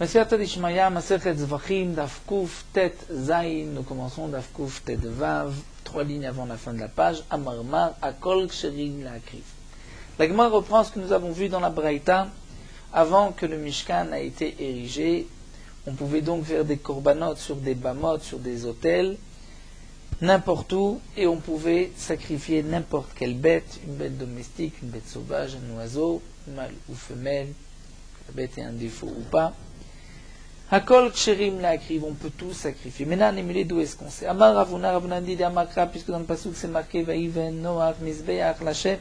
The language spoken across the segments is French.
Masechet Ishmaya, Masechet Zvachim, Daf Kuf Tet Zayin. Nous commençons Daf Kuf Tet Vav, 3 lignes avant la fin de la page. Amarmar, Akol Ksherim La'akriv. La Gemara reprend ce que nous avons vu dans la Braïta. Avant que le Mishkan a été érigé, on pouvait donc faire des korbanot sur des bamot, sur des autels, n'importe où, et on pouvait sacrifier n'importe quelle bête, une bête domestique, une bête sauvage, un oiseau, mâle ou femelle, que la bête ait un défaut ou pas. Hakol ksherim la'akriv, on peut tout sacrifier. Maintenant, Némilé, d'où est-ce qu'on sait? Amar Ravuna, Ravuna dit d'Amakra, puisque dans le pasuk c'est marqué Vaïven Noach Mizbeach Lachem.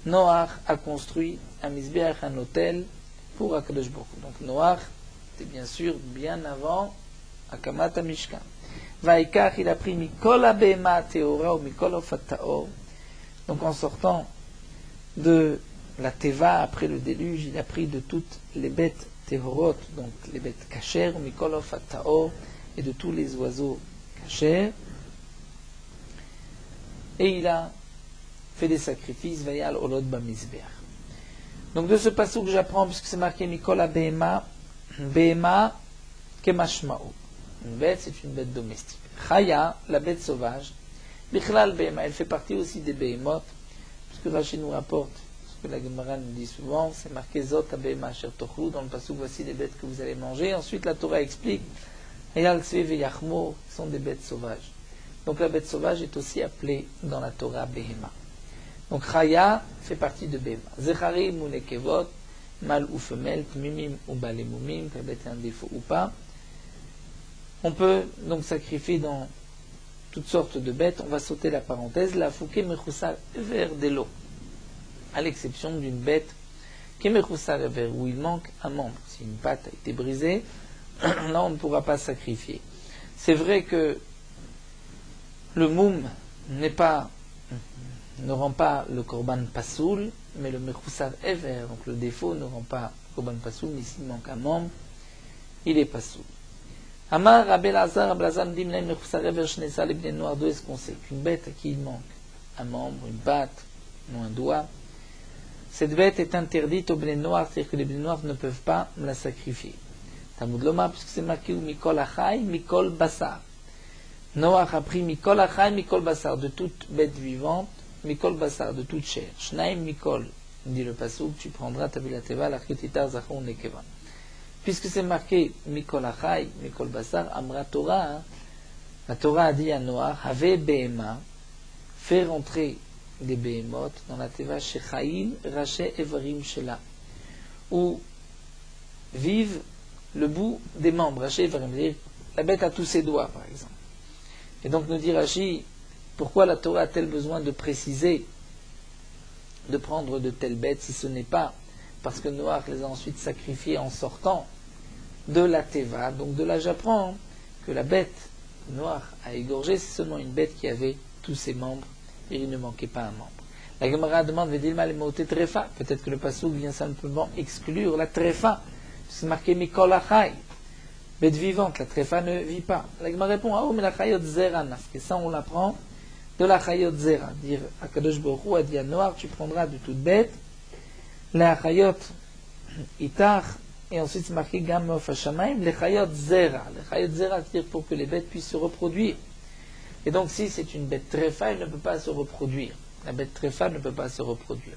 Noach a construit un Mizbeach, un hôtel pour Akadosh Baruch Hu. Donc Noach, c'était bien sûr bien avant Akamat Mishkan. Vaikach, il a pris Mikol Abema Teora ou Mikol Ofat Taor. Donc en sortant de la Teva après le déluge, il a pris de toutes les bêtes Tehorot, donc les bêtes cachères, Mikol Ofat Taor, et de tous les oiseaux cachers. Et il a fait des sacrifices, Vayal Olod Bamizbeach. Donc de ce passage que j'apprends, puisque c'est marqué Mikol Abema, Bema Kemashmao. Une bête, c'est une bête domestique. Chaya, la bête sauvage, Bichlal Bema, elle fait partie aussi des Behemot, puisque Rachid nous rapporte ce que la Gemara nous dit souvent, c'est marqué Zot Abema Asher Tochlu, dans le passage, voici les bêtes que vous allez manger. Ensuite, la Torah explique, Hayal Tzve Veyachmo, sont des bêtes sauvages. Donc la bête sauvage est aussi appelée dans la Torah Behema. Donc Chaya fait partie de Behema. Zecharim ou Nekevot, mâle ou femelle, Tmimim ou Balemumim, que la bête ait un défaut ou pas. On peut donc sacrifier dans toutes sortes de bêtes. On va sauter la parenthèse. La fouké mechoussar vers de l'eau, à l'exception d'une bête qui est mechoussar vers où il manque un membre. Si une patte a été brisée, là on ne pourra pas sacrifier. C'est vrai que le moum ne rend pas le korban pasoul, mais le mechoussar ever, donc le défaut ne rend pas le korban pasoul, mais s'il manque un membre, il est pasoul. Amar Rabbi Lazar, dit d'où est-ce qu'on sait qu'une bête à qui il manque un membre, une patte ou un doigt, cette bête est interdite aux bnei noirs, c'est-à-dire que les bnei noirs ne peuvent pas la sacrifier. Talmud Loma, puisque c'est marqué Mikol Achai, Mikol Basar. Noach a pris Mikol Achai, Mikol Basar, de toute bête vivante, Mikol Basar, de toute chair. Shnaim Mikol, dit le pasuk, tu prendras ta bilateva, la chititar zachon nekeva. Puisque c'est marqué Mikol Achai, Mikol Basar, Amra Torah, la Torah a dit à Noach, Have Behema, fais rentrer des Behemot dans la Teva Shechaim, Raché Evarim Shela, où vivent le bout des membres, Raché Evarim, la bête a tous ses doigts par exemple. Et donc nous dit Rashi, pourquoi la Torah a-t-elle besoin de préciser, de prendre de telles bêtes, si ce n'est pas parce que Noach les a ensuite sacrifiés en sortant de la Teva. Donc de là j'apprends que la bête que Noach a égorgée, c'est seulement une bête qui avait tous ses membres et il ne manquait pas un membre. La Gemara demande Vedilma le moté trefa. Peut-être que le pasuk vient simplement exclure la trefa. C'est marqué Mikol Achai, bête vivante, la trefa ne vit pas. La Gemara répond ah mais la chayot zera naf. Et ça on l'apprend de la chayot zera. Dire Akadosh Baruch Hu a dit à Noach, tu prendras de toute bête la chayot itar. Et ensuite c'est marqué Gam of Hashamayim, les chayot zera. Les chayot zera, c'est-à-dire pour que les bêtes puissent se reproduire. Et donc si c'est une bête tréfa, elle ne peut pas se reproduire. La bête tréfa ne peut pas se reproduire.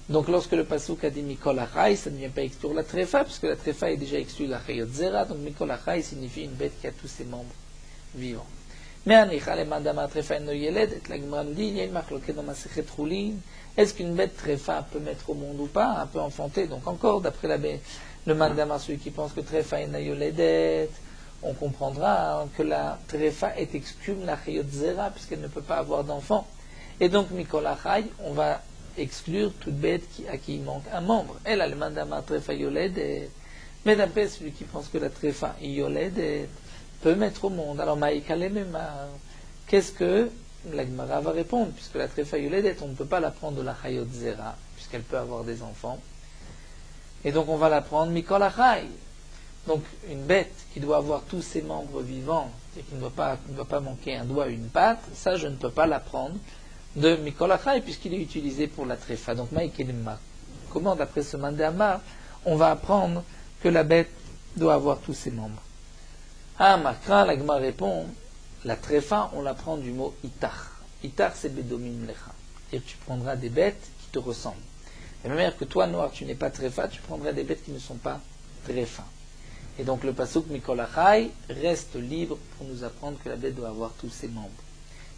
Donc lorsque le pasuk a dit Mikol Achai, ça ne vient pas exclure la tréfa, puisque la tréfa est déjà exclue de la chayot zera. Donc Mikol Achai signifie une bête qui a tous ses membres vivants. Mais Anicha le mandama tréfa no yeled, et la Gemara nous dit, il y a une marque dans Masechet Chulin. Est-ce qu'une bête tréfa peut mettre au monde ou pas, un peu enfanter? Donc encore, d'après le mandama, celui qui pense que tréfa est nayoledet, on comprendra que la tréfa est exclue la chayot zera, puisqu'elle ne peut pas avoir d'enfant. Et donc Mikol Achai, on va exclure toute bête à qui il manque un membre. Elle a le mandama tréfa yoledet. Mais d'après celui qui pense que la tréfa yoledet peut mettre au monde. Alors maïkalemema, qu'est-ce que la Gemara va répondre? Puisque la tréfa yoledet, on ne peut pas la prendre de la chayot zera, puisqu'elle peut avoir des enfants. Et donc on va la prendre Mikol Achai. Donc une bête qui doit avoir tous ses membres vivants et qui ne doit pas manquer un doigt ou une patte, ça je ne peux pas la prendre de Mikol Achai puisqu'il est utilisé pour la tréfa. Donc Maïkelema. Comment d'après ce mandama on va apprendre que la bête doit avoir tous ses membres. Ah, Makra, la Gemara répond, la tréfa, on la prend du mot itar. Itar, c'est bedomim lecha. C'est-à-dire que tu prendras des bêtes qui te ressemblent. De la même manière que toi, noir, tu n'es pas tréfa, tu prendras des bêtes qui ne sont pas tréfa. Et donc le pasuk Mikol Achai reste libre pour nous apprendre que la bête doit avoir tous ses membres.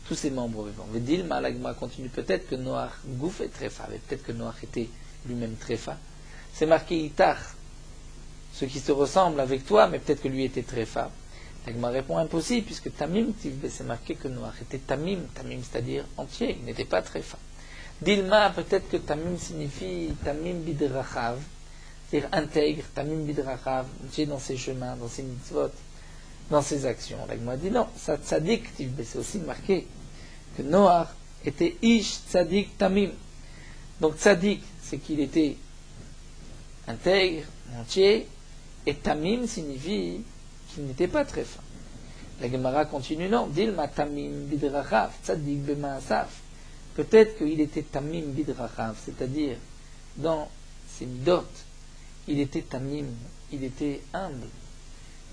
Tous ses membres vivants. Vedilma, la Gemara continue, peut-être que Noach Gouf est tréfa, mais peut-être que Noach était lui-même tréfa. C'est marqué itar, ce qui se ressemble avec toi, mais peut-être que lui était tréfa. La Gemara répond impossible, puisque Tamim Tivbe, c'est marqué que Noach était Tamim, Tamim c'est-à-dire entier, il n'était pas tréfa. Dilma, peut-être que Tamim signifie Tamim bidrachav, c'est-à-dire intègre, Tamim bidrachav, entier dans ses chemins, dans ses mitzvot, dans ses actions. La Gemara dit non, ça tzadik Tivbe, c'est aussi marqué que Noach était Ish tzadik Tamim. Donc tzadik, c'est qu'il était intègre, entier, et Tamim signifie qu'il n'était pas très fin. La Gemara continue, non, Dilma Tamim bidrachav, tzadik b'ma'asaf. Peut-être qu'il était Tamim bidrachav, c'est-à-dire dans ses midot, il était Tamim, il était humble,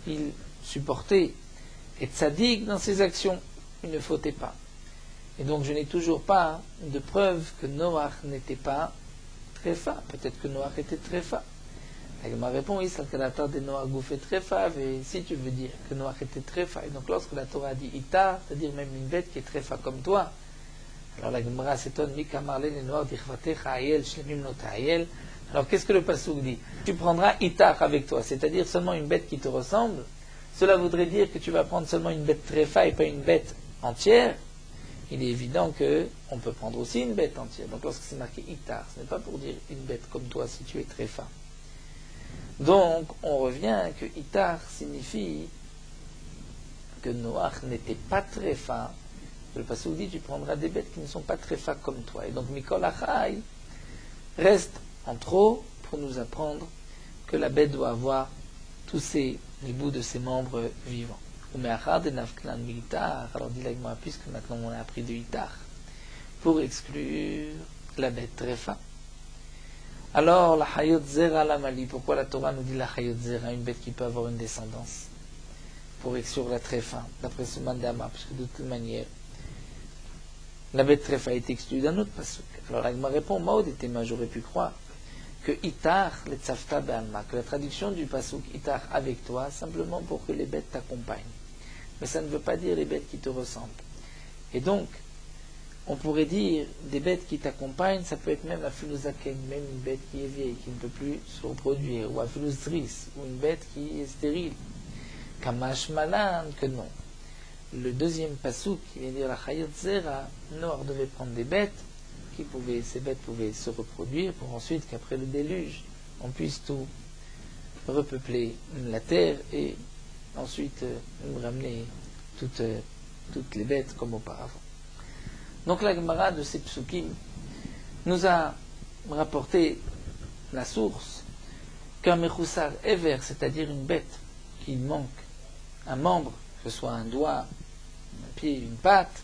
il supportait, et tzadik dans ses actions, il ne fautait pas. Et donc je n'ai toujours pas de preuve que Noach n'était pas tréfa. Peut-être que Noach était tréfa. La Gemara répond, oui, c'est que la Torah de Noach Goufet tréfa, et si tu veux dire que Noach était tréfa, et donc lorsque la Torah dit Ita, c'est-à-dire même une bête qui est tréfa comme toi, alors la Gemara s'étonne, Mika marle les Noach dichvatecha ayel, shlemim nota ayel. Alors qu'est-ce que le pasuk dit? Tu prendras Itar avec toi, c'est-à-dire seulement une bête qui te ressemble. Cela voudrait dire que tu vas prendre seulement une bête tréfa et pas une bête entière. Il est évident qu'on peut prendre aussi une bête entière. Donc lorsque c'est marqué Itar, ce n'est pas pour dire une bête comme toi si tu es tréfa. Donc on revient que Itar signifie que Noach n'était pas tréfa. Le pasuk dit tu prendras des bêtes qui ne sont pas tréfa comme toi. Et donc Mikol Achai reste en trop pour nous apprendre que la bête doit avoir tous les bouts de ses membres vivants. Alors dit la Gemara, puisque maintenant on a appris de Itar pour exclure la bête tréfa. Alors la Hayot Zera la Mali, pourquoi la Torah nous dit la Hayot Zera, une bête qui peut avoir une descendance, pour exclure la tréfa, d'après ce mandama, parce que de toute manière la bête tréfa est exclue d'un autre pasuk. Alors la Gemara répond, Maud était moi j'aurais pu croire que Itar, le tzafta be'alma, que la traduction du pasuk Itar avec toi, simplement pour que les bêtes t'accompagnent. Mais ça ne veut pas dire les bêtes qui te ressemblent. Et donc, on pourrait dire des bêtes qui t'accompagnent, ça peut être même la philosaken, même une bête qui est vieille, qui ne peut plus se reproduire, ou la philosdris, ou une bête qui est stérile. Kamash malan, que non. Le deuxième pasuk, qui vient dire la chayot zera, Noach devait prendre des bêtes, ces bêtes pouvaient se reproduire, pour ensuite qu'après le déluge, on puisse tout repeupler la terre, et ensuite nous ramener toutes les bêtes comme auparavant. Donc la Gemara de ces psukim nous a rapporté la source qu'un mechoussar ever, c'est-à-dire une bête qui manque un membre, que ce soit un doigt, un pied, une patte,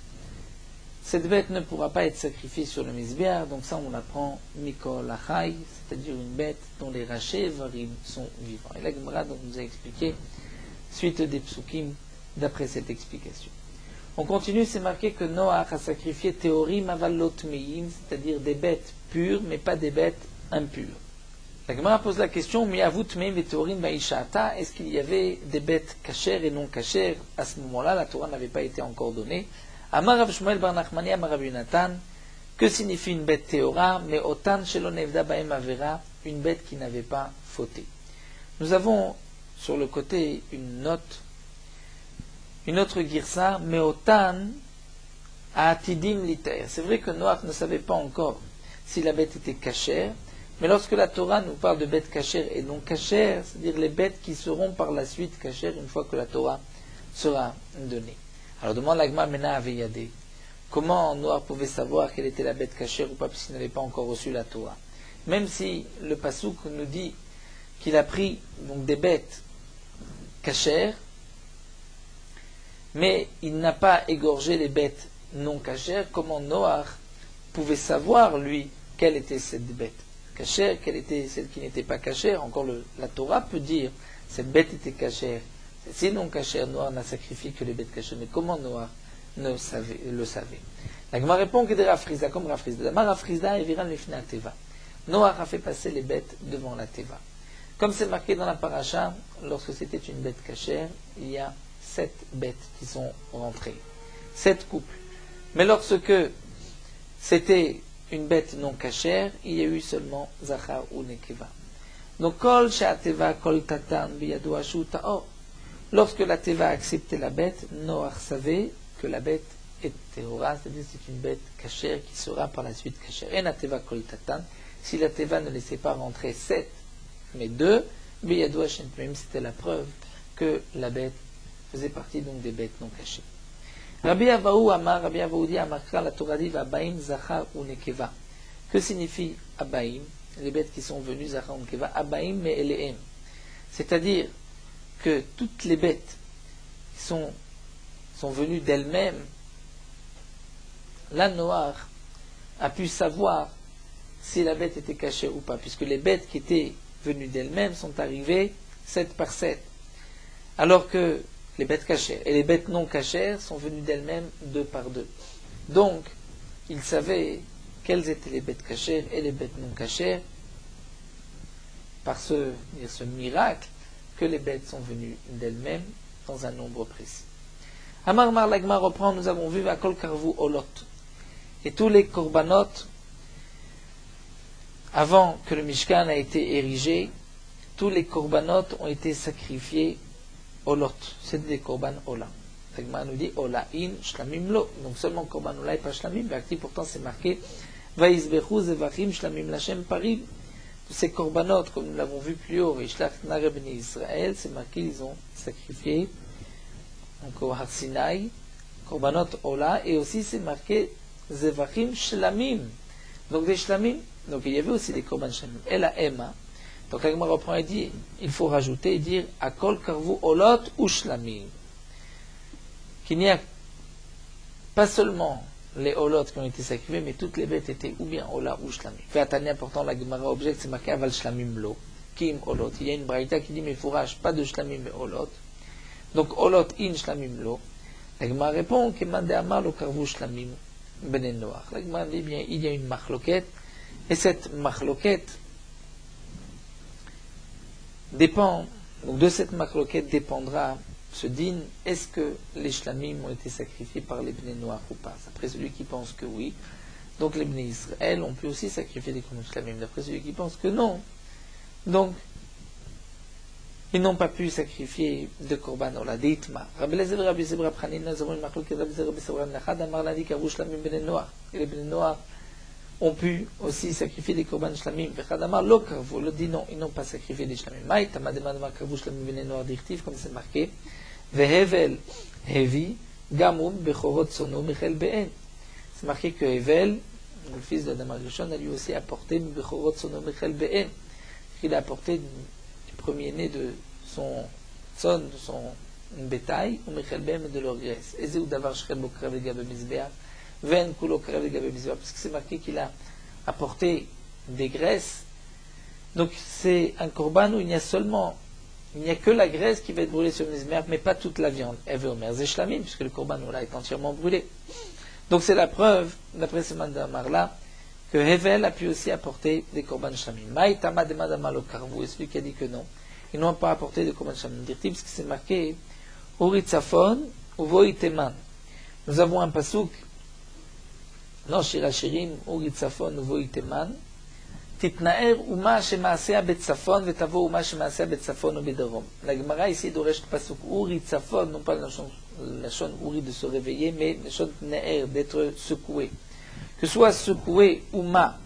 cette bête ne pourra pas être sacrifiée sur le misbéar, donc ça on l'apprend Mikol Achai, c'est-à-dire une bête dont les rachets varim sont vivants. Et la Gemara donc nous a expliqué suite des psukim d'après cette explication. On continue, c'est marqué que Noach a sacrifié Théorim avalot meim, c'est-à-dire des bêtes pures, mais pas des bêtes impures. La Gemara pose la question, Miavut meim et Théorim baishata, est-ce qu'il y avait des bêtes cachères et non cachères? À ce moment-là, la Torah n'avait pas été encore donnée. Amar Rav Shmuel bar Nachmani Amar Rav Yonatan, que signifie une bête théora, mais otan shelo nevda baem avera, une bête qui n'avait pas fauté. Nous avons sur le côté une autre girsa, meotan atidim liter. C'est vrai que Noach ne savait pas encore si la bête était cachère, mais lorsque la Torah nous parle de bêtes cachères et non cachères, c'est-à-dire les bêtes qui seront par la suite cachères une fois que la Torah sera donnée. Alors demande l'Agma Mena Aveyade, comment Noach pouvait savoir quelle était la bête cachère ou pas, puisqu'il n'avait pas encore reçu la Torah. Même si le pasuk nous dit qu'il a pris donc des bêtes cachères, mais il n'a pas égorgé les bêtes non cachères, comment Noach pouvait savoir, lui, quelle était cette bête? cachère, quelle était celle qui n'était pas cachère. Encore la Torah peut dire, cette bête était cachère, celle-ci non cachère, Noach n'a sacrifié que les bêtes cachères. Mais comment Noach le savait? La Gemara répond que des Rafrizda, comme Rafrizda. Damar Rafrizda et Viran Lefna Teva. Noach a fait passer les bêtes devant la Teva. Comme c'est marqué dans la paracha, lorsque c'était une bête cachère, il y a 7 bêtes qui sont rentrées. 7 couples. Mais lorsque c'était une bête non cachère, il y a eu seulement Zachar ou Nekeva. Donc, Kol She'ateva Kol Tatan Biyadu Ashu Ta'or. Lorsque la Teva a accepté la bête, Noach savait que la bête est Tehora, c'est-à-dire c'est une bête cachère qui sera par la suite cachère. Et la Teva Kol Tatan, si la Teva ne laissait pas rentrer 7, mais 2, Biyadu Hashem Tmeim, c'était la preuve que la bête faisait partie donc des bêtes non cachées. Rabbi Avahu dit Amakra la Torah dit Abaim Zachar ou Nekeva. Que signifie Abaim? Les bêtes qui sont venues Zachar ou Nekeva, Abaim mais Elehem. C'est-à-dire que toutes les bêtes qui sont venues d'elles-mêmes, la Noach a pu savoir si la bête était cachée ou pas, puisque les bêtes qui étaient venues d'elles-mêmes sont arrivées 7 par 7. Alors que les bêtes cachères et les bêtes non cachères sont venues d'elles-mêmes 2 par 2. Donc, il savait quelles étaient les bêtes cachères et les bêtes non cachères par ce miracle que les bêtes sont venues d'elles-mêmes dans un nombre précis. Amar Mar Lagma reprend, nous avons vu Vakol Karvu Olot. Et tous les korbanot, avant que le Mishkan a été érigé, tous les korbanot ont été sacrifiés Olot, c'est des korban Ola. L'Agma nous dit Ola in shlamim lo. Donc seulement korban Ola et pas shlamim. Mais pourtant c'est marqué Vaizbechu zevachim shlamim lachem parim. Tous ces korbanot, comme nous l'avons vu plus haut, Rishlach Nare Bnei Israël, c'est marqué, ils ont sacrifié encore Har Sinai, korbanot Ola, et aussi c'est marqué zevachim shlamim. Donc des shlamim. Donc il y avait aussi des korban shlamim. Et la Emma. Donc l'Agma reprend et dit, il faut rajouter et dire Akol karvu olot ou shlamim. Qu'il n'y a pas seulement les olot qui ont été sacrifiés, mais toutes les bêtes étaient ou bien ola ou shlamim. Fait attention, pourtant la Gemara objecte, c'est marqué aval shlamim lo, kim olot. Il y a une braïta qui dit mais fourrage, pas de shlamim mais olot. Donc olot in shlamim lo. La Gemara répond que mande amar lo karvu shlamim benen noach. La Gemara dit bien il y a une machloket, et cette machloket dépend, donc de cette machloket dépendra ce din, est-ce que les shlamim ont été sacrifiés par les Bnei Noach ou pas? Après celui qui pense que oui, donc les Bnei Israël ont pu aussi sacrifier des korban shlamim. D'après celui qui pense que non, donc ils n'ont pas pu sacrifier de korban ola. Deitma. Rabbi Lezer, Rabbi Zebra Pranin, nous avons une machloket, Rabbi Zebra Sebra Nachad, Amar Ladi Kavu Shlamim Bnei Noach. Et les Bnei Noach ont pu aussi sacrifier des korban shlamim. Vechadamar lo karvu, le dit non, ils n'ont pas sacrifié des shlamim. Maï tamademad karvu shlamim bnei noach dirtiv, comme c'est marqué. Vehevel hevi gamum bechorot sono michel be'en. C'est marqué que Hevel, le fils d'Adam Arishon, a lui aussi apporté bechorot sono michel be'en. Il a apporté les premiers-nés de son son, de son bétail, ou michel be'en de leur graisse. Eze ou davar shchel bokrav legabe mizbeach. Parce que c'est marqué qu'il a apporté des graisses. Donc c'est un korban où il n'y a que la graisse qui va être brûlée sur le mizbeach, mais pas toute la viande. Eveomer zeshlamim, puisque le korban là est entièrement brûlé. Donc c'est la preuve, d'après ce mandamar-là, que Hevel a pu aussi apporter des korban shlamim. Maïtama de madama lo karvu, et celui qui a dit que non, ils n'ont pas apporté de korban shlamim. Parce que c'est marqué Uritzafon ou Voiteman. Nous avons un pasouk לא שיר השירים, אורי צפון ובואי תימן, תתנער אומה שמעשיה בצפון ותבוא אומה שמעשיה בצפון ובדרום. לגמרא ici דורשת פסוק אורי צפון, non pas לשון אורי de se réveiller, mais לשון תנער, d'être secoué. Que soit secoué אומה,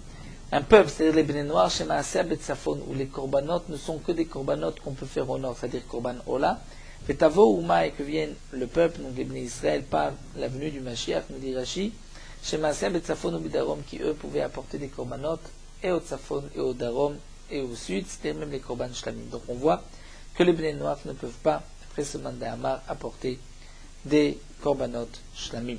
un peuple, c'est-à-dire les Bnei Noach, שמעשיה בצפון, où les korbanot ne sont que des korbanot qu'on peut faire au nord, c'est-à-dire korban ola, ותבוא אומה, et que vienne le peuple, donc les Bnei Israël, par la venue du Mashiach, nous dit Rashi, chez Maaseh Betzafon ou Bidarom, qui eux pouvaient apporter des korbanot et au Tzafon et au Darom et au Sud, c'était même les korban shlamim. Donc on voit que les Bnei Noach ne peuvent pas, après ce mandat Amar, apporter des korbanot shlamim.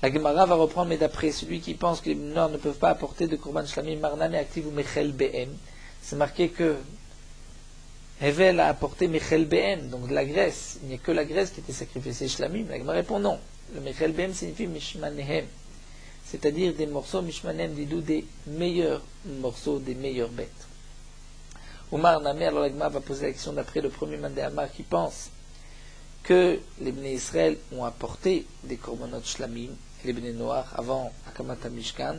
La Gemara va reprendre, mais d'après celui qui pense que les Noirs ne peuvent pas apporter de Korban Shlamim, Marname active ou Mechel BM, c'est marqué que Hevel a apporté Mechel BM, donc de la graisse. Il n'y a que la graisse qui était sacrifiée, c'est Shlamim. La Gemara répond non. Le Mechel BM signifie Mishmanehem, c'est-à-dire des morceaux Mishmanehem, d'idou, des meilleurs morceaux, des meilleures bêtes. Oumar Name, alors la Gemara va poser la question d'après le premier Mandé Amar qui pense que les Bnei Israël ont apporté des korbanot shlamim, les Bnei Noach, avant Akamat HaMishkan.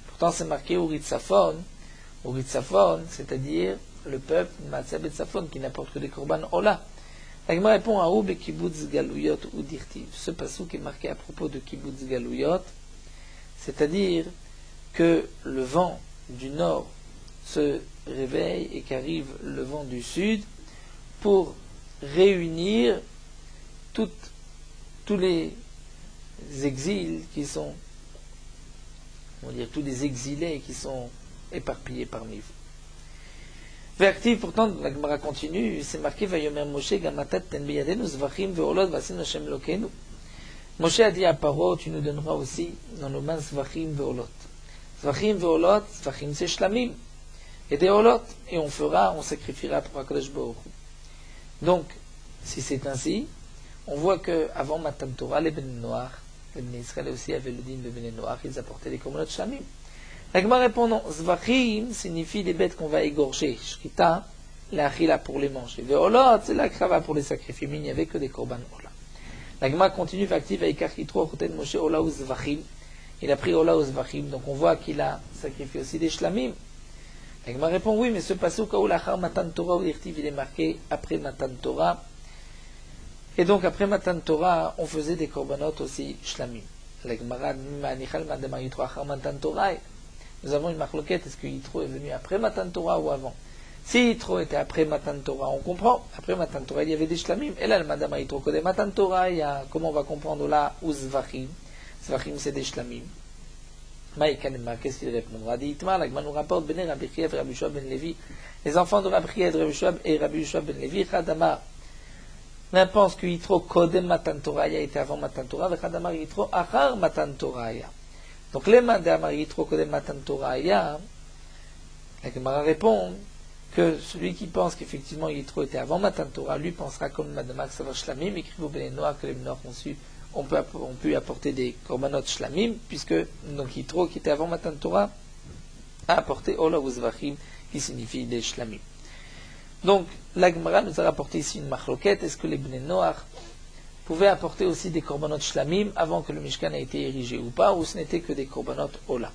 Pourtant, c'est marqué Uritzafon, c'est-à-dire le peuple Matzah Betzafon, qui n'apporte que des korban Ola. La Gemara répond à Oub et Kibbutz Galouyot ou Dirtiv. Ce passouk est marqué à propos de Kibbutz Galouyot, c'est-à-dire que le vent du nord se réveille et qu'arrive le vent du sud pour réunir tous les exils qui sont, on va dire, tous les exilés qui sont éparpillés parmi vous. Veractive, pourtant, la Gemara continue, c'est marqué Vayomer Moshe Gamatat ten biyadenu zvachim veolot vasin Hashem lokenu. Moshe a dit à Paro, tu nous donneras aussi dans nos mains zvachim veolot. Zvachim veolot, zvachim c'est shlamim, et des olot, et on sacrifiera pour HaKadosh Baruch Hu. Donc, si c'est ainsi, on voit qu'avant Matan Torah, les Bnei Noach, les Bnei Israël aussi avaient le din de Bnei Noach, ils apportaient les korbanot shlamim. La Gemara répond non, zvachim signifie les bêtes qu'on va égorger, shrita, la achila pour les manger, veolot, c'est la krava pour les sacrifier, mais il n'y avait que des korban ola. La Gemara continue, active avec Arkitro, Choten Moshe, ola ou zvachim, il a pris ola ou zvachim, donc on voit qu'il a sacrifié aussi des shlamim. La Gemara répond oui, mais ce passouk ou l'achar Matan Torah, ou l'irtiv, il est marqué après Matan Torah. Et donc après Matan Torah, on faisait des korbanot aussi shlamim. La Gemara, Matan Torah, nous avons une marloquette, est-ce que Yitro est venu après Matan Torah ou avant? Si Yitro était après Matan Torah, on comprend. Après Matan Torah, il y avait des shlamim. Et là, le Madame Yitro, que des Matan Torah, il y a, comment on va comprendre là, ou zvachim? Zvachim, c'est des shlamim. Maïkanema, qu'est-ce qu'il répondra? Dit Itmar, la Gemara nous rapporte, Bene Rabbi Chia et Rabbi Yoshua ben Levi, les enfants de Rabbi Chia et Rabbi Yoshua ben Levi, Chadamar. L'un pense que Yitro Kodem Matan Torah était avant Matan Torah, et Chadamar Yitro Achar Matan Torah. Donc les Madamar Yitro Kodem Matan Torah, la Gemara répond que celui qui pense qu'effectivement Yitro était avant Matan Torah, lui pensera comme Madamar Savar Shlamim, écrit au Bnei Noach que les Noach ont pu apporter des korbanot shlamim, puisque donc Yitro qui était avant Matan Torah a apporté Ola ou Zvachim, qui signifie des shlamim. Donc, la Gemara nous a rapporté ici une marloquette. Est-ce que les Bnei Noach pouvaient apporter aussi des korbanot shlamim avant que le Mishkan ait été érigé ou pas, ou ce n'était que des korbanot Ola?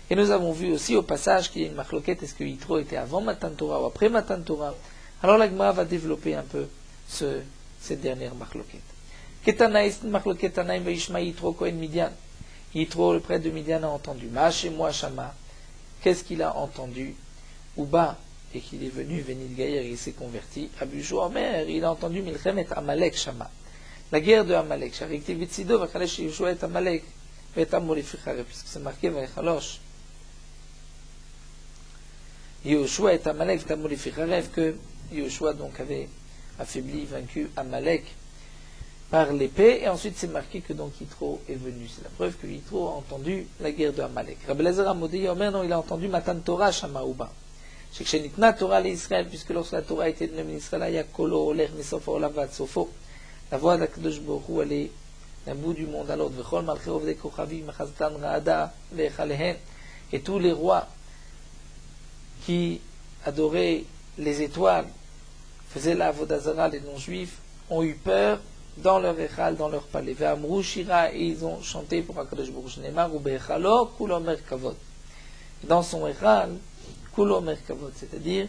Et nous avons vu aussi au passage qu'il y a une marloquette. Est-ce que Yitro était avant Matan Torah ou après Matan Torah? Alors la Gemara va développer un peu cette dernière marloquette. Ketanaïs marloquette Tanaïm Vaishma Yitro Kohen Midian. Yitro, le prêtre de Midian, a entendu. Ma chez moi Shama. Qu'est-ce qu'il a entendu? Ouba, et qu'il est venu Venid Gaïr, il s'est converti. Abu Jouamer, il a entendu Milchemet Amalek Shama. La guerre de Amalek. Charikti Vitsido, Vachalesh Yeshua et Amalek. Vetam Molifichare, puisque c'est marqué Vachalosh. Yeshua et Amalek, Vetam Molifichare, que Yeshua donc avait affaibli, vaincu Amalek par l'épée, et ensuite c'est marqué que donc Yitro est venu. C'est la preuve que Yitro a entendu la guerre de Amalek. Rabbi Elazar Amodi Yomer, non, il a entendu Matan Torah Shama Ouba. Shekhenitna Torah l'Israël, puisque lorsque la Torah a été donnée à Israël, il y a Kolo, Oler, Misofo, Olavat, Sofo. La voix d'Akadosh Baruch Hu, elle est d'un bout du monde à l'autre. Vechol Malcheov de Kochavim, Mechazdan Raada, Vechalehen. Et tous les rois qui adoraient les étoiles, faisaient la Vodazara, les non-juifs, ont eu peur dans leur Echal, dans leur palais. Ve'amrou Shira, et ils ont chanté pour Akadosh Baruch Hu, Neymar, ou Be'echalo, Kulo Mer Kavod. Dans son Echal, Kulo Mer Kavod, c'est-à-dire,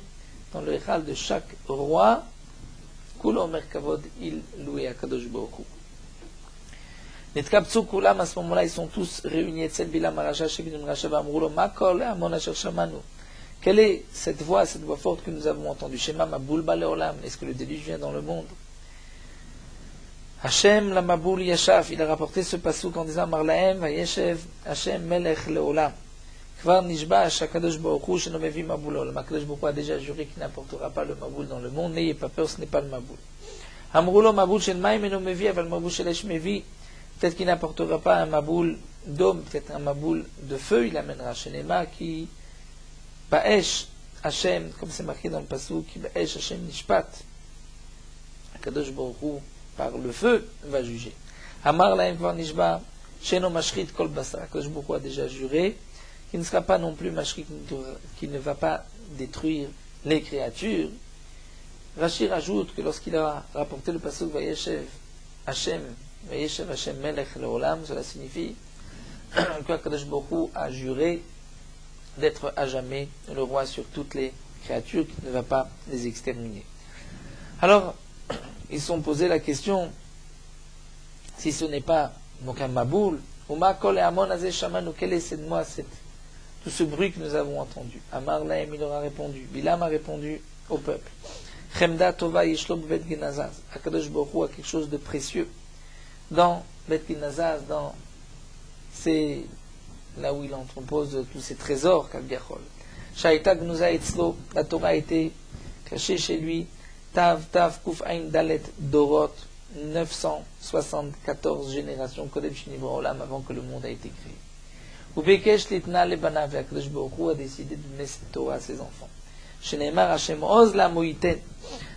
dans le Echal de chaque roi, Kulo Mer Kavod, il louait Akadosh Baruch Hu. Netkabtsu Kulam, à ce moment-là, ils sont tous réunis, Etzel Bilam Aracha, Shebinim Racha, V'amrou lo, Makol, Amon Asher Shamanu. Quelle est cette voix forte que nous avons entendue? Shema Maboul Baleolam, est-ce que le déluge vient dans le monde? Hashem la Maboul Yashaf, il a rapporté ce passouk en disant Marlaem Vayeshev Hashem Melech Leolam. Kvar Nishba Shakadosh Baruch Hu Shenomevi Maboul Olam. Akadosh Baruch Hu a déjà juré qu'il n'apportera pas le Maboul dans le monde. N'ayez pas peur, ce n'est pas le Maboul. Amroulo Maboul Shel Maim Enomevi Aval Maboul Shel Eshmevi. Peut-être qu'il n'apportera pas un Maboul d'homme, peut-être un maboul de feu, il amènera chez Nema qui Ba'esh Hashem, comme c'est marqué dans le passou, qui Ba'esh Hashem Nishpat. Kadosh Baruch Hu, par le feu, va juger. Amar Laim Kvar Nishba, Sheno Mashrit Kol Basar. Kadosh Baruch Hu a déjà juré qu'il ne sera pas non plus Mashrit, qui ne va pas détruire les créatures. Rashi rajoute que lorsqu'il a rapporté le passou Vayeshev Hashem, Vayeshev Hashem Melech Leolam, cela signifie que Kadosh Baruch Hu a juré d'être à jamais le roi sur toutes les créatures, qui ne va pas les exterminer. Alors, ils se sont posé la question, si ce n'est pas donc un maboul, Uma kol et amon azeh shamanu, quel est tout ce bruit que nous avons entendu? Amar lahem, il aura répondu, Bilam a répondu au peuple, Chemda tova yishlok bet ginazaz, Akadosh Baruch Hu a quelque chose de précieux dans bet ginazaz, dans ces là où il entrepose tous ses trésors, Kavgachol. Shaita gnuza etzlo, la Torah a été cachée chez lui, Tav, Kuf, Ain, Dalet, Dorot, 974 générations, Kodem Shinivra Olam, avant que le monde a été créé. Ubekesh litna lebanav, Akadosh Baruch Hu a décidé de donner cette Torah à ses enfants. Sheneemar Hashem Oz la moïten,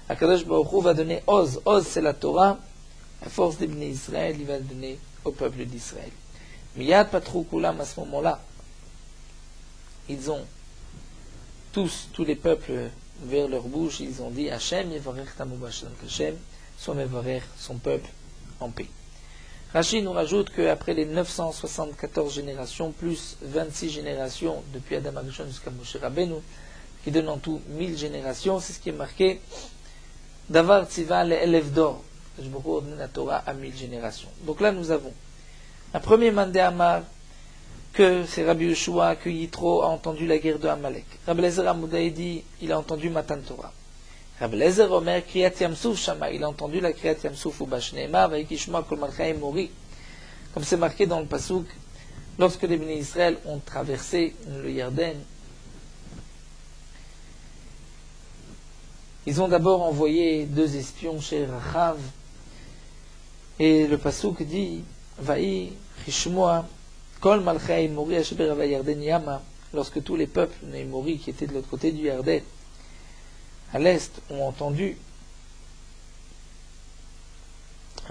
Akadosh Baruch Hu va donner Oz, c'est la Torah, la force des Bnei Israël, il va le donner au peuple d'Israël. Miyad Patrou Kulam, à ce moment-là, ils ont tous les peuples vers leur bouche, ils ont dit Hashem Yevarech Tamu B'Hashem, Hashem soit Mevarech son peuple en paix. Rashi nous rajoute qu'après les 974 générations, plus 26 générations depuis Adam Arishon jusqu'à Moshe Rabbeinu, qui donne en tout 1000 générations, c'est ce qui est marqué Davar Tziva le Elef d'or. Je me redonne la Torah à 1000 générations. Donc là nous avons un premier mandé Amar, que c'est Rabbi Yeshua, que Yitro a entendu la guerre de Amalek. Rabbi Lezer Amoudaï dit, il a entendu Matan Torah. Rabbi Lezer Omer, Kriyat Yamsouf Shama, il a entendu la Kriyat Yamsouf ou Bashneema, Vaikishma Kol Malchaim Mori. Comme c'est marqué dans le Passouk, lorsque les Bnei Israël ont traversé le Yarden, ils ont d'abord envoyé 2 espions chez Rachav, et le Passouk dit, Vaï, Chishmoa, Kol Malchaim Mori, Asher Ava Yarden Yama, lorsque tous les peuples Némori qui étaient de l'autre côté du Yarden, à l'est, ont entendu,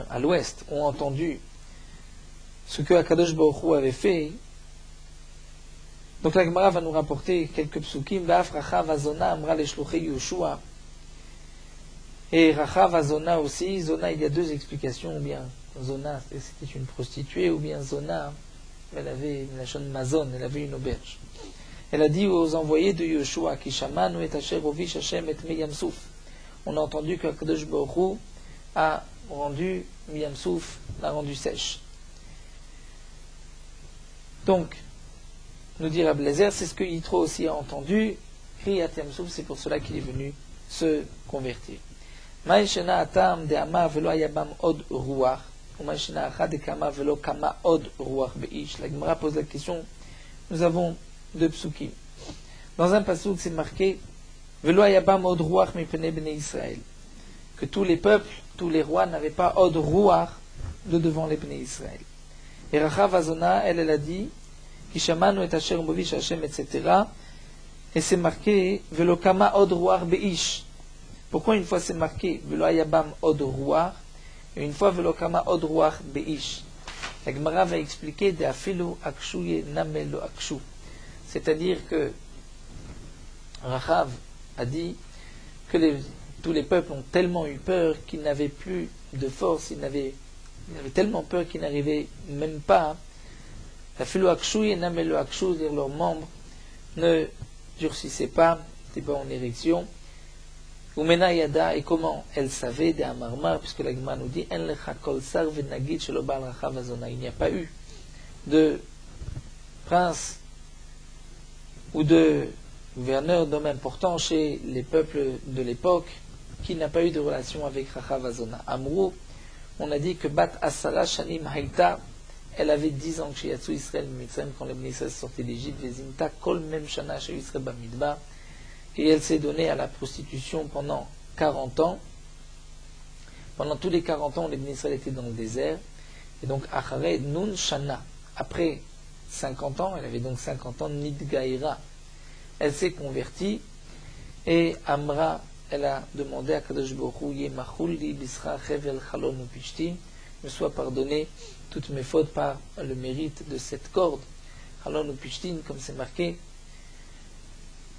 à l'ouest, ont entendu ce que Akadosh Baruch Hu avait fait. Donc la Gemara va nous rapporter quelques psukim. Va'af Rachav Azona Amra Leshluchei Yoshua. Et Rachav Azona aussi. Zona, il y a 2 explications. Ou bien Zona, c'était une prostituée, ou bien Zona, elle avait une lachon mazon, elle avait une auberge. Elle a dit aux envoyés de Yoshua, Kishamanu et Asher Ovish Hashem et Meyamsouf. On a entendu que Akadosh Baruch Hu a rendu Meyamsouf, l'a rendu sèche. Donc, nous dit Rabbi Lezer, c'est ce que Yitro aussi a entendu. Kriyat Yamsouf, c'est pour cela qu'il est venu se convertir. Ma'ishena atam de amar velo ayabam od ruach, ou ma'ishena achad de kama velo kama od ruach beish. La Gemara pose la question, nous avons 2 psukim. Dans un pasuk, c'est marqué velo ayabam od ruach mipnei bnei Israël, que tous les peuples, tous les rois n'avaient pas od ruach de devant les bnei Israël. Et Rachav Azona, elle a dit Kishamanu et Asher Movish Hashem, etc. Et c'est marqué Velo Kama Od Ruach Beish. Pourquoi une fois c'est marqué Velo Ayabam Od Ruach et une fois Velo Kama Od Ruach Beish? La Gemara va expliquer de Afilu Akshuye Namelo Akshu. C'est-à-dire que Rachav a dit que tous les peuples ont tellement eu peur qu'ils n'avaient plus de force, ils avaient tellement peur qu'ils n'arrivaient même pas. La filo akshu et namelo akshu, c'est-à-dire leurs membres ne durcissaient pas, n'étaient pas en érection. Umena yada, et comment elle savait des amarmar, puisque la Gemara nous dit en lecha kol sar venagid shelo bal rachav azona. Il n'y a pas eu de prince ou de gouverneur d'homme important chez les peuples de l'époque qui n'a pas eu de relation avec Rachav Azona. Amrou, on a dit que Bat Asara Shanim Haïta, elle avait 10 ans chez Yatsu Israël Mitzrayim, quand les Israël sortaient d'Égypte, Vezimta Kol Mem Shana chez Israël Bamidbar, et elle s'est donnée à la prostitution pendant 40 ans. Pendant tous les 40 ans, les Israël étaient dans le désert, et donc Achare Nun Shana, après 50 ans, elle avait donc 50 ans, Nidgaïra, elle s'est convertie, et Amra, elle a demandé à Kadosh Baruch Hu, Yemachul li bisra chevel chalon upishtim, me soit pardonné toutes mes fautes par le mérite de cette corde, chalon upishtim, comme c'est marqué,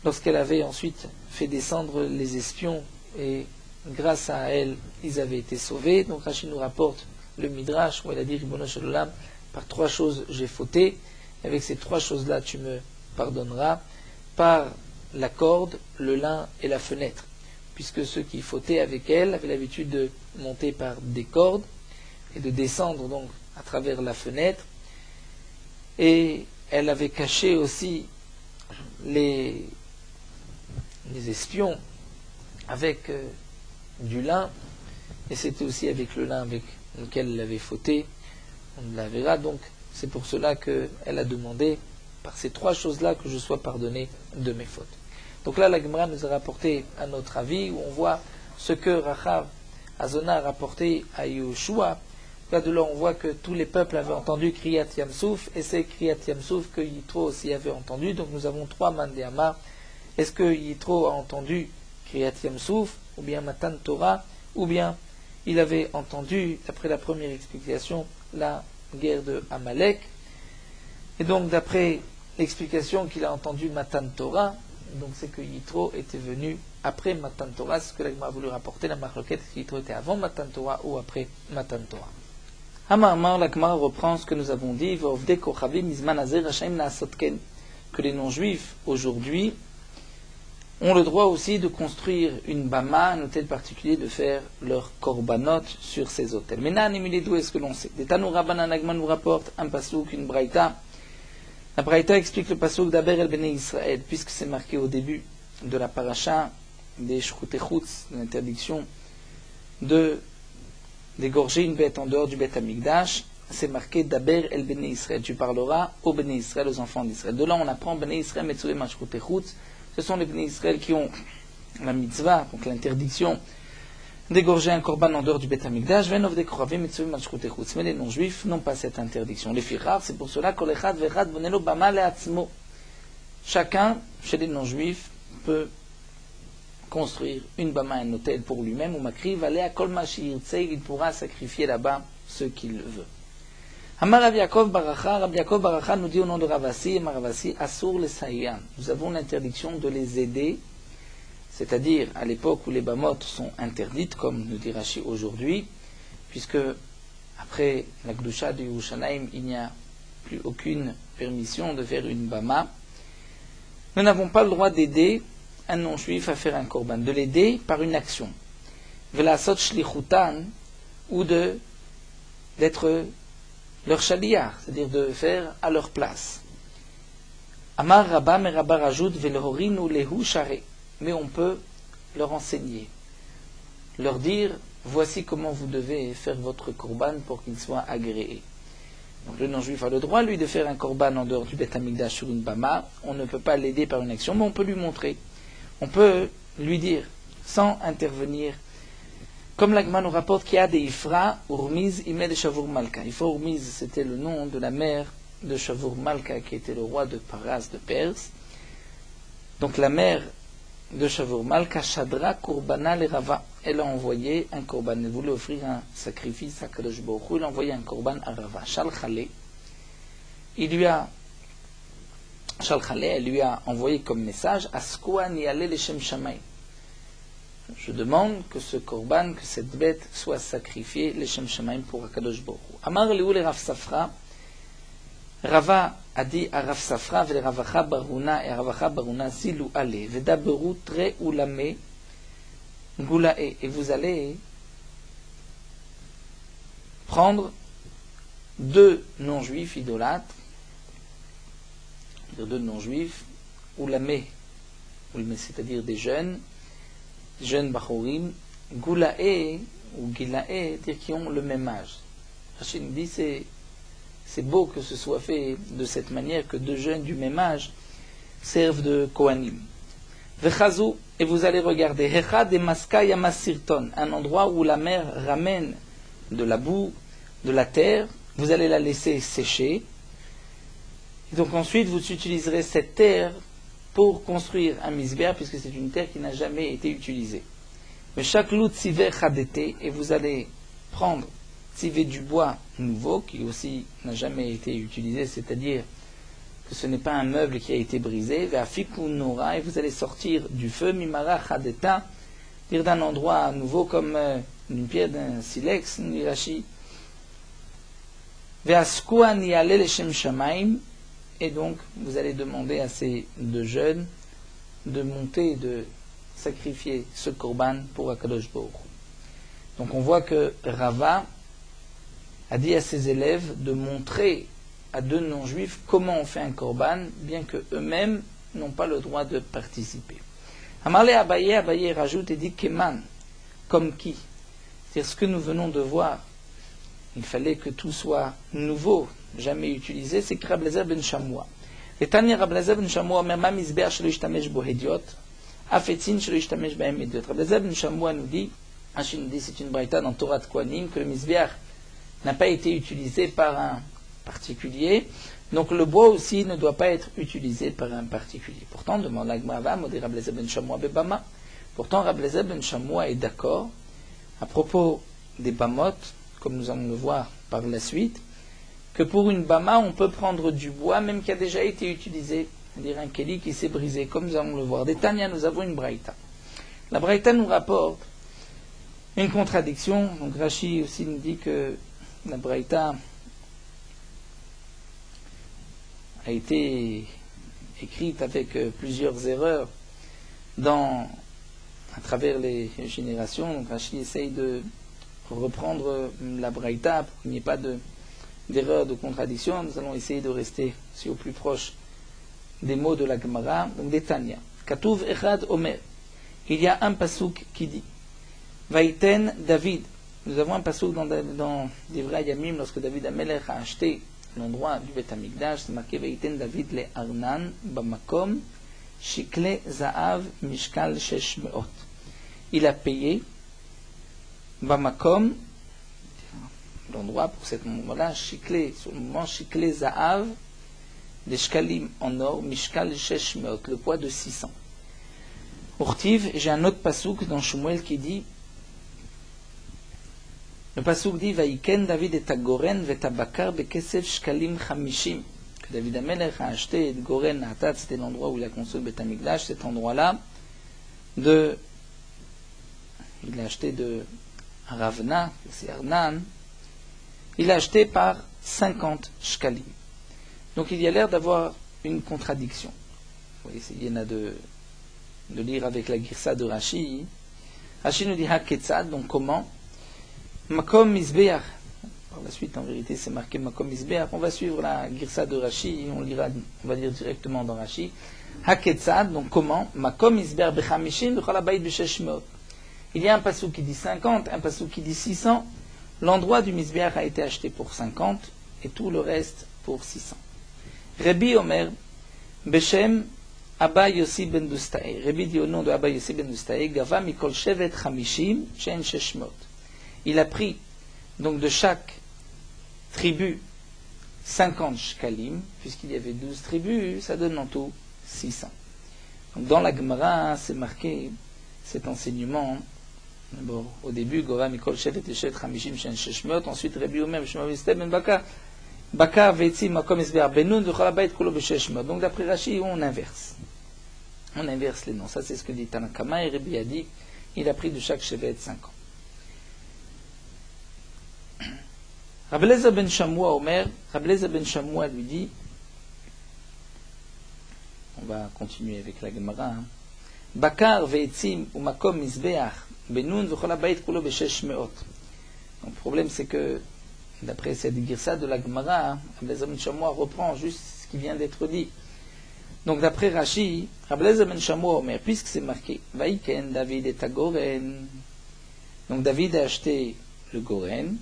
lorsqu'elle avait ensuite fait descendre les espions, et grâce à elle, ils avaient été sauvés. Donc Rachid nous rapporte le Midrash, où elle a dit, Ribono shel olam, par 3 choses j'ai fauté, et avec ces 3 choses-là tu me pardonneras, par la corde, le lin et la fenêtre, puisque ceux qui fautaient avec elle avaient l'habitude de monter par des cordes et de descendre donc à travers la fenêtre, et elle avait caché aussi les espions avec du lin, et c'était aussi avec le lin avec lequel elle avait fauté, on la verra. Donc c'est pour cela qu'elle a demandé par ces 3 choses-là que je sois pardonné de mes fautes. Donc là, la Gemara nous a rapporté un autre avis, où on voit ce que Rachav Azona a rapporté à Yehoshua. Là, de là, on voit que tous les peuples avaient entendu Kriyat Yamsouf, et c'est Kriyat Yamsouf que Yitro aussi avait entendu. Donc nous avons 3 mandéama. Est-ce que Yitro a entendu Kriyat Yamsouf, ou bien Matan Torah, ou bien il avait entendu, d'après la première explication, la guerre de Amalek. Et donc, d'après l'explication qu'il a entendu Matan Torah, donc c'est que Yitro était venu après Matan Torah, c'est ce que l'Agma a voulu rapporter, la marloquette, que Yitro était avant Matan Torah ou après Matan Torah. Amar l'Agma reprend ce que nous avons dit, que les non-juifs aujourd'hui ont le droit aussi de construire une bama, un hôtel particulier, de faire leur korbanot sur ces hôtels. Maintenant, d'où est-ce que l'on sait? Des Tanoura Banan Agma nous rapporte un pasouk, une braïta. La Braïta explique le pasouk d'Aber el Bnei Israël, puisque c'est marqué au début de la paracha des Shchutechutz, de l'interdiction d'égorger une bête en dehors du Beth Amikdash. C'est marqué d'Aber el Bnei Israël. Tu parleras aux Bnei Israël, aux enfants d'Israël. De là, on apprend Bnei Israël Metzué ma Shchutechutz. Ce sont les Bnei Israël qui ont la mitzvah, donc l'interdiction d'égorger un korban en dehors du Beth Amikdash, mais les non-juifs n'ont pas cette interdiction. Les firar, c'est pour cela que chacun, chez les non-juifs, peut construire une bama, un hôtel pour lui-même, ou makri, il pourra sacrifier là-bas ce qu'il veut. Amar Rabbi Yaakov Baracha nous dit au nom de Ravasi, et Maravasi, Asur le Saïan. Nous avons l'interdiction de les aider, c'est-à-dire à l'époque où les bamot sont interdites, comme nous dit Rashi aujourd'hui, puisque après la Gdusha de Yerushalayim, il n'y a plus aucune permission de faire une bama. Nous n'avons pas le droit d'aider un non-juif à faire un korban, de l'aider par une action. Velasot shlichutan, ou d'être leur shaliar, c'est-à-dire de faire à leur place. Amar Rabba, mais Rabba rajoute velohorin ou lehu share. Mais on peut leur enseigner, leur dire, voici comment vous devez faire votre korban pour qu'il soit agréé. Donc le non-juif a le droit, lui, de faire un korban en dehors du Beth Amikdash sur une bama. On ne peut pas l'aider par une action, mais on peut lui montrer. On peut lui dire, sans intervenir. Comme l'Agma nous rapporte qu'il y a des Ifra, Urmiz, Imel et Shavur Malka. Ifra Urmiz, c'était le nom de la mère de Shavur Malka, qui était le roi de Paras de Perse. Donc la mère de Shavur Malka, Shadra Kurbana le Rava. Elle a envoyé un korban. Elle voulait offrir un sacrifice à Kadosh Baruch Hu. Elle a envoyé un korban à Rava. Shalchale. Elle lui a envoyé comme message Askoa niale leshem shamay. Je demande que ce korban, que cette bête soit sacrifiée leshem shamayim pour Kadosh Baruch Hu. Amar Liou le Rav Safra. Rava a dit à Rav Safra et Ravacha Baruna et Ravacha Baruna zilu ale vedaberu tre ulame gulae, et vous allez prendre 2 non-juifs idolâtres, deux non-juifs, ulame, c'est-à-dire des jeunes bachorim, gulae ou gilae, dire qui ont le même âge. Rachid dit c'est beau que ce soit fait de cette manière, que 2 jeunes du même âge servent de Kohanim. Vechazou, et vous allez regarder, Hecha de Maska Yamasirton, un endroit où la mer ramène de la boue, de la terre, vous allez la laisser sécher, Et donc ensuite, vous utiliserez cette terre pour construire un misbéach, puisque c'est une terre qui n'a jamais été utilisée. Mais chaque lot tzivé chadete, et vous allez prendre tzivé du bois nouveau, qui aussi n'a jamais été utilisé, c'est-à-dire que ce n'est pas un meuble qui a été brisé, ve'afiku nora, et vous allez sortir du feu, mimara chadeta, dire d'un endroit nouveau comme une pierre d'un silex, un irachi, ve'askua niale leshem shamaim, et donc vous allez demander à ces deux jeunes de monter et de sacrifier ce korban pour Akadosh Baruch Hu. Donc on voit que Rava a dit à ses élèves de montrer à deux non-juifs comment on fait un korban, bien que eux-mêmes n'ont pas le droit de participer. Amarle Abaye, Abaye rajoute et dit Keman, comme qui? C'est-à-dire ce que nous venons de voir. Il fallait que tout soit nouveau, jamais utilisé, c'est que Rabbi Eliezer ben Shamoua. Et Tanya Rabbi Eliezer ben Shamoua omer ma mizbeach shelo yishtamesh bo hediot, afetzin shelo yishtamesh bahem hediot. Rabbi Eliezer ben Shamoua nous dit, c'est une braïta dans Torah de Kohanim, que le mizbeach n'a pas été utilisé par un particulier, donc le bois aussi ne doit pas être utilisé par un particulier. Pourtant, demande la Gemara, Rabbi Eliezer ben Shamoua bebama. Pourtant, Rabbi Eliezer ben Shamoua est d'accord à propos des bamot, comme nous allons le voir par la suite, que pour une bama, on peut prendre du bois, même qui a déjà été utilisé, c'est-à-dire un keli qui s'est brisé, comme nous allons le voir. Des Tanya, nous avons une braïta. La braïta nous rapporte une contradiction. Donc Rashi aussi nous dit que la braïta a été écrite avec plusieurs erreurs à travers les générations. Donc Rashi essaye de reprendre la braïta pour qu'il n'y ait pas d'erreur, de contradiction. Nous allons essayer de rester au plus proche des mots de la Gemara. Donc des Tanya. Katuv Echad Omer. Il y a un pasouk qui dit Vaïten David. Nous avons un pasouk dans Divrei Yamim, lorsque David Amelech a acheté l'endroit du Beth Amikdash, c'est marqué Vaïten David le Arnan Bamakom Shikle Zaav Mishkal Shesh Meot. Il a payé Bamakom, l'endroit pour cet moment-là, Shikle, sur le moment Shikle Zaav, des shkalim en or, Mishkal Shesh Meot, le poids de 600. Urtiv, j'ai un autre pasouk dans Shmuel qui dit, le pasouk dit, Vaïken David et Goren vetabakar bekesef shkalim chamishim. Que David Amelech a acheté et Goren Hatat, c'était l'endroit où il a construit le Beth Amikdash, cet endroit-là, il l'a acheté de Ravna, c'est Arnan, il l'a acheté par 50 shkalim. Donc il y a l'air d'avoir une contradiction. Vous voyez, il y en a de lire avec la girsa de Rashi. Rashi nous dit Haketzad, donc comment? Makom Misbeach. Par la suite, en vérité, c'est marqué Makom Misbeach. On va suivre la girsa de Rashi, on va lire directement dans Rashi. Haketzad, donc comment? Makom Misbeach Bechamishim, Bechalabait Besheshmeot. Il y a un pasouk qui dit 50, un pasouk qui dit 600. L'endroit du Misbeach a été acheté pour 50 et tout le reste pour 600. Rabbi Omer, Beshem Abba Yossi ben Dustae. Rabbi dit au nom de Abba Yossi ben Dustae, Gava Mikol Shevet Chamishim, Shen Sheshmot. Il a pris donc de chaque tribu 50 shkalim, puisqu'il y avait 12 tribus, ça donne en tout 600. Donc dans la Gemara, c'est marqué cet enseignement. D'abord, au début, Gova Mikol Shevet Eshet Chamishim Shen Sheshmot, ensuite Rabbi Omer, Shema Viste ben Bakar, Bakar Veitzi Makom Esber Benoun, Vecholabait Kulo Besheshmot. Donc d'après Rashi, on inverse. On inverse les noms. Ça, c'est ce que dit Tanakama, et Rabbi a dit, il a pris de chaque Shevet 50. Rabbi Eliezer ben Shamoua Omer, Rabbi Eliezer ben Shamoua lui dit, on va continuer avec la Gemara, Bakar ve'etzim ou makom misbeach benoun v'cholabait kulo b'shesh meot. Donc le problème c'est que, d'après cette girsa de la Gemara, Rabbi Eliezer ben Shamoua reprend juste ce qui vient d'être dit. Donc d'après Rashi, Rabbi Eliezer ben Shamoua Omer, puisque c'est marqué, Vaïken David et Goren. Donc David a acheté le Goren,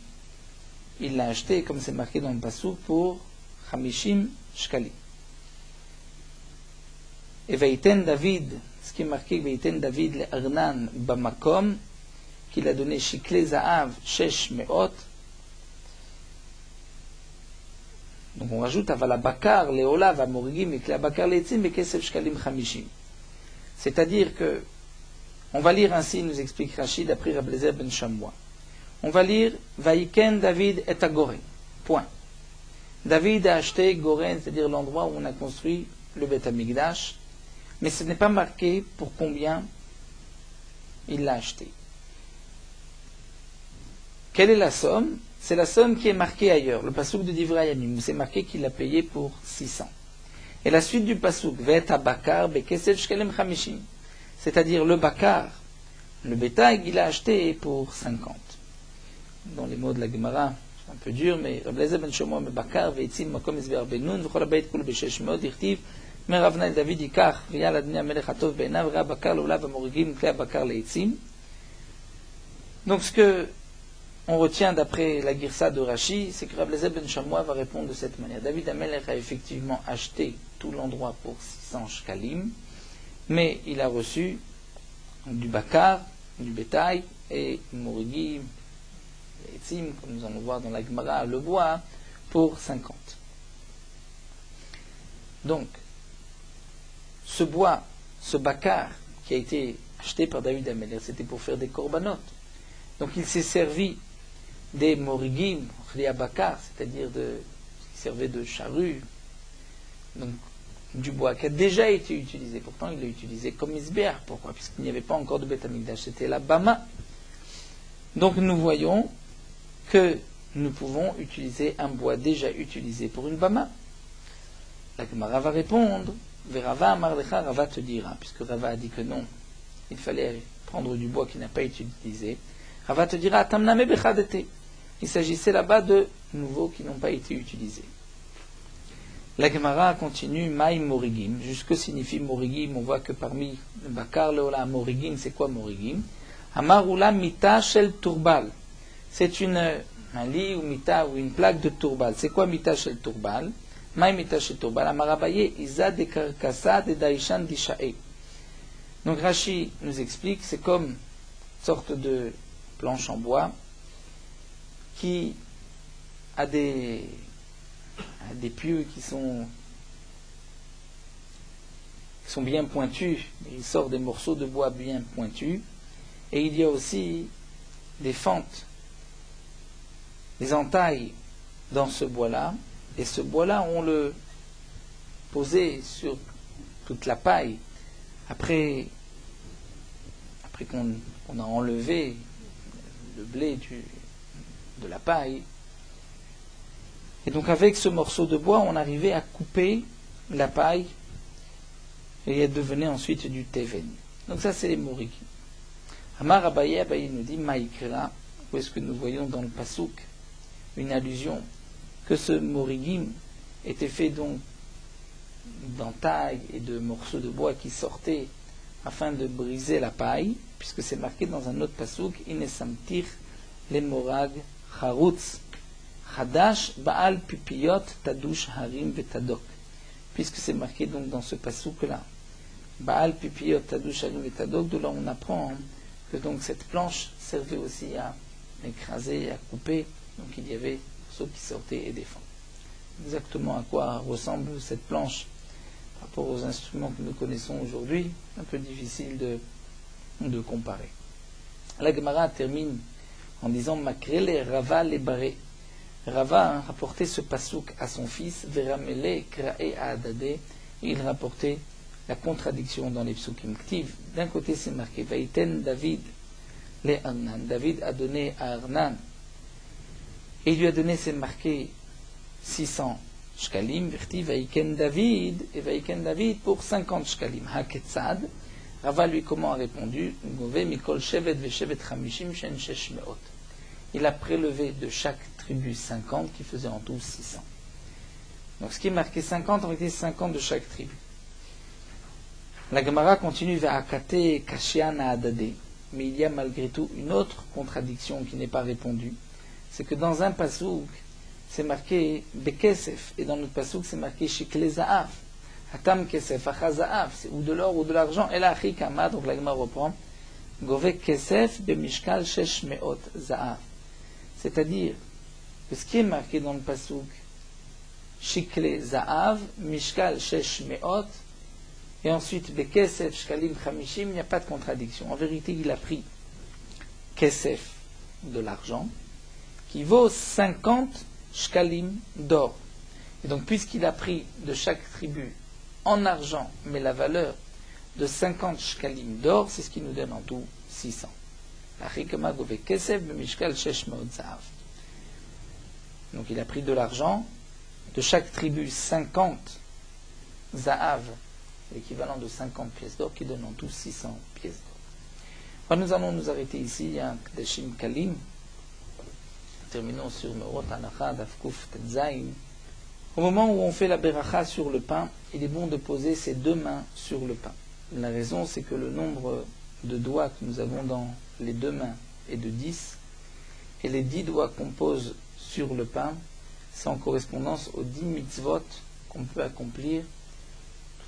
il l'a acheté, comme c'est marqué dans le Passouk, pour Chamishim Shkali. Et Vaïten David, ce qui est marqué, Vaïten David le Arnan Bamakom, qu'il a donné Shikle Zaav Shesh Meot. Donc on rajoute avala bakar, leola, vamorigim, et kla bakar leetzim, et kesef shkalim chamishim. C'est-à-dire que, on va lire ainsi, nous explique Rachid, d'après Rabbi Eliezer ben Shammua. On va lire Vaïken David et Goren. Point. David a acheté Goren, c'est-à-dire l'endroit où on a construit le Beth Amikdash, mais ce n'est pas marqué pour combien il l'a acheté. Quelle est la somme? C'est la somme qui est marquée ailleurs, le passouk de Divrei Hayamim, où c'est marqué qu'il l'a payé pour 600. Et la suite du passouk, Vet Bakar Bekesef Shkelem Chamishim, c'est-à-dire le bakar, le bétail, il a acheté pour 50. Dans les mots de la Gemara, c'est un peu dur, mais Rabbi Eliezer ben Shammua me bakar veitzim makom esber benun v'chol habeit kul b'shesh meod irtiv meravna el David yikach v'yal adni hamelech hatov be'enav v'ra bakar le'ola v'morigim klei bakar leitzim. Donc ce que on retient d'après la Girsa de Rashi, c'est que Rabbi Eliezer ben Shammua va répondre de cette manière. David Hamelech a effectivement acheté tout l'endroit pour 600 shkalim, mais il a reçu du bakar, du bétail, et morigim, etzim, comme nous allons voir dans la Gemara, le bois, pour 50. Donc, ce bois, ce bakar, qui a été acheté par David Hamelech, c'était pour faire des korbanot. Donc il s'est servi des morigim, bakar, c'est-à-dire qui servait de charrue, donc du bois qui a déjà été utilisé. Pourtant, il l'a utilisé comme isber. Pourquoi? Puisqu'il n'y avait pas encore de Beth Amikdash, c'était la bama. Donc nous voyons que nous pouvons utiliser un bois déjà utilisé pour une bama. La Gemara va répondre, Verava Amarlecha, Rava te dira, puisque Rava a dit que non, il fallait prendre du bois qui n'a pas été utilisé. Rava te dira, Tamname Bechadete. Il s'agissait là-bas de nouveaux qui n'ont pas été utilisés. La Gemara continue, Maï Morigim. Jusque que signifie Morigim? On voit que parmi le Bakar, Leola, Morigim, c'est quoi Morigim? Amarula Mita Shel Turbal. C'est un lit ou Mita ou une plaque de Turbal. C'est quoi Mita Shel Turbal? Maï Mita Shel Turbal. Amarabaye, Iza de Karkasa de Daishan Dishae. Donc Rashi nous explique, c'est comme une sorte de planche en bois qui a des pieux qui sont bien pointus, il sort des morceaux de bois bien pointus, et il y a aussi des fentes, des entailles dans ce bois-là, et ce bois-là, on le posait sur toute la paille, après qu'on a enlevé le blé de la paille. Et donc avec ce morceau de bois, on arrivait à couper la paille et elle devenait ensuite du teven. Donc ça, c'est les morigim. Amar Abaye nous dit Maïkra, où est-ce que nous voyons dans le pasouk une allusion que ce morigim était fait donc d'entailles et de morceaux de bois qui sortaient afin de briser la paille, puisque c'est marqué dans un autre pasouk Inesamtir les morag charutz Hadash Baal Pipiyot Tadush Harim Vetadok. Puisque c'est marqué donc dans ce passouk-là. Baal Pipiyot Tadush Harim Vetadok, de là on apprend que donc cette planche servait aussi à écraser, à couper. Donc il y avait ceux qui sortaient et des fentes. Exactement à quoi ressemble cette planche par rapport aux instruments que nous connaissons aujourd'hui, un peu difficile de comparer. La Gemara termine en disant Makrele Rava le Baré. Rava a rapporté ce pasouk à son fils, Veramele Krae Adade, et il rapportait la contradiction dans les psukim ktiv. D'un côté c'est marqué Vaïten David le Arnan. David a donné à Arnan, et il lui a donné, c'est marqué 600 shkalim, verti Vaïken David, et Vaïken David pour 50 shkalim. Haketzad. Rava lui comment a répondu? Gove Mikol Shevet Veshevet Chamishim Shen Shesh Meot. Il a prélevé de chaque tribu 50 qui faisait en tout 600. Donc ce qui est marqué 50 aurait été 50 de chaque tribu. La Gemara continue vers Akate Kashian Adade. Mais il y a malgré tout une autre contradiction qui n'est pas répondue. C'est que dans un pasouk, c'est marqué Bekesef, et dans notre pasouk, c'est marqué Shikle Za'af. Hatam Kesef, Achaza'af, c'est ou de l'or ou de l'argent. Et là, Chikama, donc la Gemara reprend Gove Kesef Bemishkal Shesh Meot Za'af. C'est-à-dire que ce qui est marqué dans le pasouk Shikle Za'av, Mishkal Shesh Meot, et ensuite Bekesef Shkalim Chamishim, il n'y a pas de contradiction. En vérité, il a pris Kesef, de l'argent, qui vaut 50 Shkalim d'or. Et donc, puisqu'il a pris de chaque tribu en argent, mais la valeur de 50 Shkalim d'or, c'est ce qui nous donne en tout 600. Donc il a pris de l'argent, de chaque tribu 50 Za'av, l'équivalent de 50 pièces d'or, qui donne en tout 600 pièces d'or. Alors nous allons nous arrêter ici, il y a un Kdashim Kalim. Terminons sur Meorot Halacha, Dafkuf Tetzaim. Au moment où on fait la beracha sur le pain, il est bon de poser ses deux mains sur le pain. La raison, c'est que le nombre de doigts que nous avons dans les deux mains est de 10, et les 10 doigts qu'on pose sur le pain, c'est en correspondance aux 10 mitzvot qu'on peut accomplir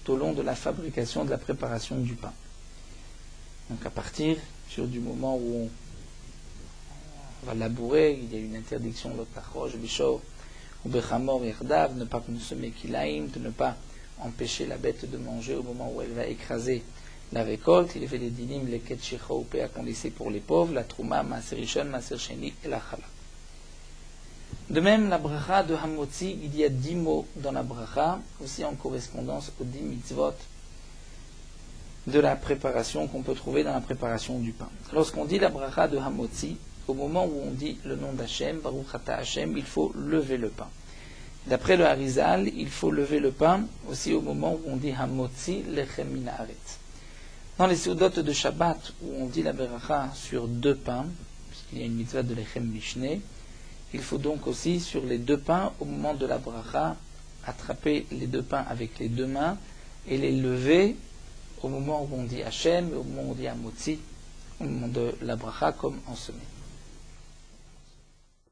tout au long de la fabrication, de la préparation du pain. Donc à partir du moment où on va labourer, il y a une interdiction, l'otachoj, bishor, ou bechamor yerdav, ne pas consommer kilaim, de ne pas empêcher la bête de manger au moment où elle va écraser la récolte. Il y avait les dinim, les ketchicha ou péa qu'on laissait pour les pauvres, la trouma, maaser rishon, maaser sheni et la chala. De même, la bracha de Hamotzi, il y a 10 mots dans la bracha, aussi en correspondance aux 10 mitzvot de la préparation qu'on peut trouver dans la préparation du pain. Lorsqu'on dit la bracha de Hamotzi, au moment où on dit le nom d'Hachem, Baruch Ata Hachem, il faut lever le pain. D'après le Harizal, il faut lever le pain aussi au moment où on dit Hamotzi Lechem Min Haaretz. Dans les Seudot de Shabbat, où on dit la bracha sur 2 pains, puisqu'il y a une mitzvah de Lechem Mishne, il faut donc aussi sur les 2 pains, au moment de la bracha, attraper les 2 pains avec les 2 mains et les lever au moment où on dit Hachem et au moment où on dit Hamotzi, au moment de la bracha comme en semaine.